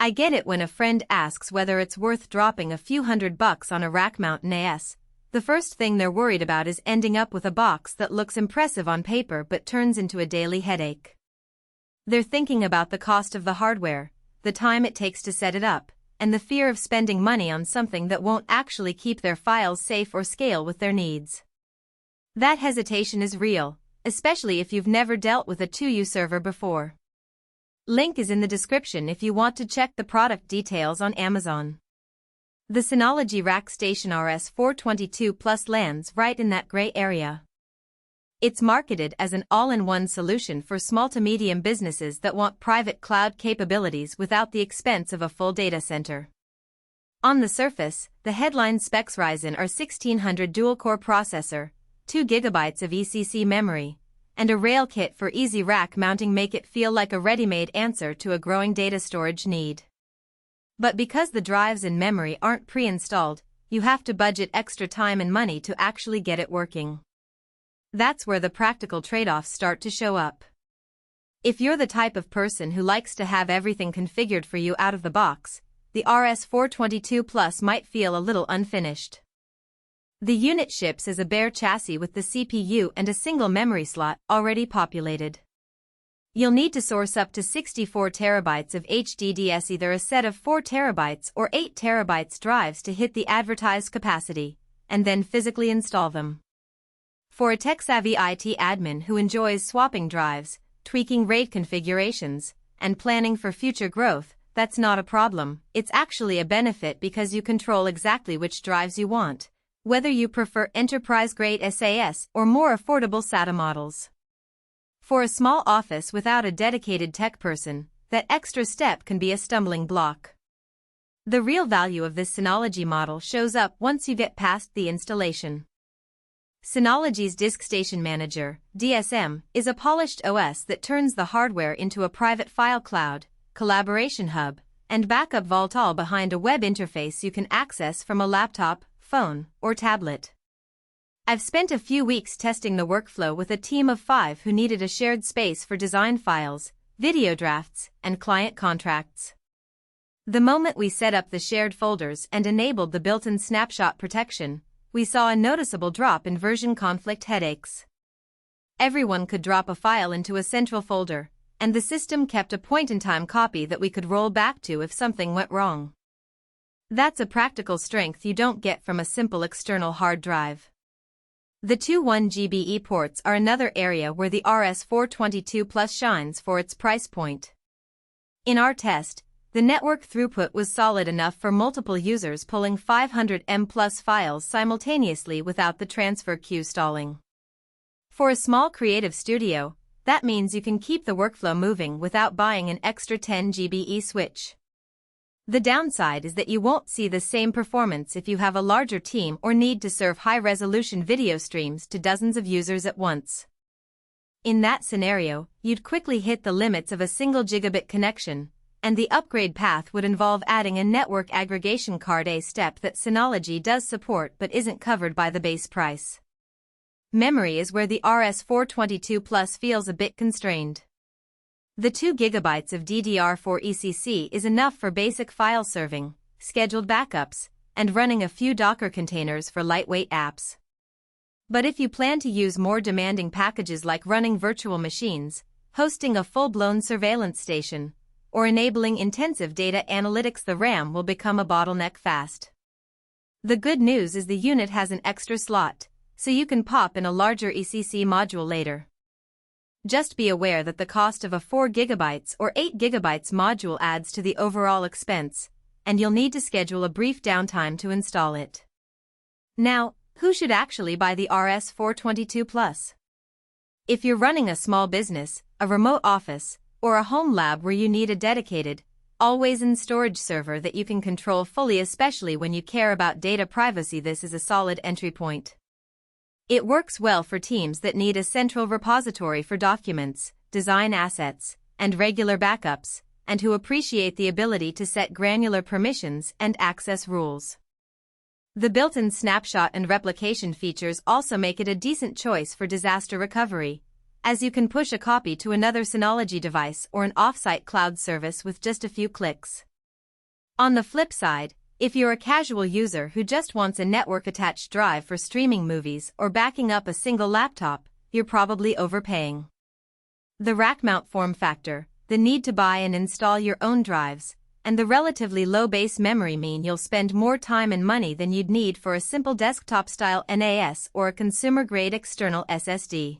I get it when a friend asks whether it's worth dropping a few $100 on a rack mount NAS. The first thing they're worried about is ending up with a box that looks impressive on paper but turns into a daily headache. They're thinking about the cost of the hardware, the time it takes to set it up, and the fear of spending money on something that won't actually keep their files safe or scale with their needs. That hesitation is real, especially if you've never dealt with a 2U server before. Link is in the description if you want to check the product details on Amazon. The Synology RackStation RS422 Plus lands right in that gray area. It's marketed as an all-in-one solution for small to medium businesses that want private cloud capabilities without the expense of a full data center. On the surface, the headline specs: Ryzen R1600 dual-core processor, 2 GB of ECC memory, and a rail kit for easy rack mounting make it feel like a ready-made answer to a growing data storage need. But because the drives and memory aren't pre-installed, you have to budget extra time and money to actually get it working. That's where the practical trade-offs start to show up. If you're the type of person who likes to have everything configured for you out of the box, the RS422 Plus might feel a little unfinished. The unit ships as a bare chassis with the CPU and a single memory slot already populated. You'll need to source up to 64 TB of HDDs, either a set of 4 TB or 8 TB drives to hit the advertised capacity, and then physically install them. For a tech-savvy IT admin who enjoys swapping drives, tweaking RAID configurations, and planning for future growth, that's not a problem. It's actually a benefit because you control exactly which drives you want, whether you prefer enterprise-grade SAS or more affordable SATA models. For a small office without a dedicated tech person, that extra step can be a stumbling block. The real value of this Synology model shows up once you get past the installation. Synology's Disk Station Manager, DSM, is a polished OS that turns the hardware into a private file cloud, collaboration hub, and backup vault, all behind a web interface you can access from a laptop, phone, or tablet. I've spent a few weeks testing the workflow with a team of 5 who needed a shared space for design files, video drafts, and client contracts. The moment we set up the shared folders and enabled the built-in snapshot protection, we saw a noticeable drop in version conflict headaches. Everyone could drop a file into a central folder, and the system kept a point-in-time copy that we could roll back to if something went wrong. That's a practical strength you don't get from a simple external hard drive. The two 1GB ports are another area where the RS422 Plus shines for its price point. In our test, the network throughput was solid enough for multiple users pulling 500 MB+ files simultaneously without the transfer queue stalling. For a small creative studio, that means you can keep the workflow moving without buying an extra 10GB switch. The downside is that you won't see the same performance if you have a larger team or need to serve high-resolution video streams to dozens of users at once. In that scenario, you'd quickly hit the limits of a single gigabit connection, and the upgrade path would involve adding a network aggregation card, a step that Synology does support but isn't covered by the base price. Memory is where the RS422 Plus feels a bit constrained. The 2 GB of DDR4 ECC is enough for basic file serving, scheduled backups, and running a few Docker containers for lightweight apps. But if you plan to use more demanding packages like running virtual machines, hosting a full-blown surveillance station, or enabling intensive data analytics, the RAM will become a bottleneck fast. The good news is the unit has an extra slot, so you can pop in a larger ECC module later. Just be aware that the cost of a 4 GB or 8 GB module adds to the overall expense, and you'll need to schedule a brief downtime to install it. Now, who should actually buy the RS422 Plus? If you're running a small business, a remote office, or a home lab where you need a dedicated, always-in storage server that you can control fully, especially when you care about data privacy, this is a solid entry point. It works well for teams that need a central repository for documents, design assets, and regular backups, and who appreciate the ability to set granular permissions and access rules. The built-in snapshot and replication features also make it a decent choice for disaster recovery, as you can push a copy to another Synology device or an off-site cloud service with just a few clicks. On the flip side, if you're a casual user who just wants a network-attached drive for streaming movies or backing up a single laptop, you're probably overpaying. The rack mount form factor, the need to buy and install your own drives, and the relatively low base memory mean you'll spend more time and money than you'd need for a simple desktop-style NAS or a consumer-grade external SSD.